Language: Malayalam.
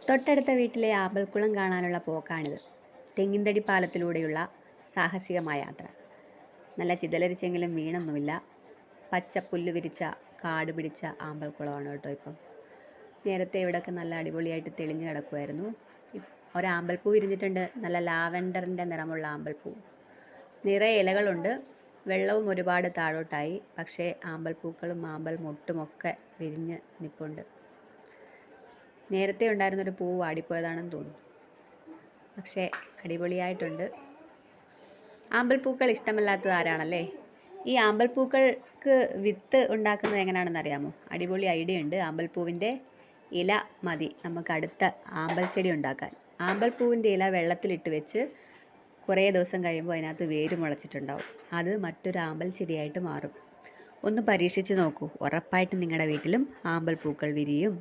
തൊട്ടടുത്ത വീട്ടിലെ ആമ്പൽക്കുളം കാണാനുള്ള പോക്കാണിത്. തെങ്ങിൻതടി പാലത്തിലൂടെയുള്ള സാഹസികമായ യാത്ര. നല്ല ചിതലരിച്ചെങ്കിലും വീണൊന്നുമില്ല. പച്ചപ്പുല്ല് വിരിച്ച കാട് പിടിച്ച ആമ്പൽക്കുളമാണ് കേട്ടോ ഇപ്പം. നേരത്തെ ഇവിടെയൊക്കെ നല്ല അടിപൊളിയായിട്ട് തെളിഞ്ഞു കിടക്കുമായിരുന്നു. ഒരാമ്പൽപ്പൂ വിരിഞ്ഞിട്ടുണ്ട്, നല്ല ലാവൻഡറിൻ്റെ നിറമുള്ള ആമ്പൽപ്പൂ. നിറയെ ഇലകളുണ്ട്, വെള്ളവും ഒരുപാട് താഴോട്ടായി. പക്ഷേ ആമ്പൽപ്പൂക്കളും ആമ്പൽ മൊട്ടുമൊക്കെ വിരിഞ്ഞ് നിൽപ്പുണ്ട്. നേരത്തെ ഉണ്ടായിരുന്നൊരു പൂ വാടിപ്പോയതാണെന്ന് തോന്നുന്നു. പക്ഷേ അടിപൊളിയായിട്ടുണ്ട്. ആമ്പൽപ്പൂക്കൾ ഇഷ്ടമല്ലാത്തത് ആരാണല്ലേ? ഈ ആമ്പൽപ്പൂക്കൾക്ക് വിത്ത് ഉണ്ടാക്കുന്നത് എങ്ങനെയാണെന്ന് അറിയാമോ? അടിപൊളി ഐഡിയ ഉണ്ട്. ആമ്പൽപ്പൂവിൻ്റെ ഇല മതി നമുക്ക് അടുത്ത ആമ്പൽ ചെടി ഉണ്ടാക്കാൻ. ആമ്പൽപ്പൂവിൻ്റെ ഇല വെള്ളത്തിലിട്ട് വെച്ച് കുറേ ദിവസം കഴിയുമ്പോൾ അതിനകത്ത് വേര് മുളച്ചിട്ടുണ്ടാവും. അത് മറ്റൊരു ആമ്പൽ ചെടിയായിട്ട് മാറും. ഒന്ന് പരീക്ഷിച്ച് നോക്കൂ, ഉറപ്പായിട്ടും നിങ്ങളുടെ വീട്ടിലും ആമ്പൽപ്പൂക്കൾ വിരിയും.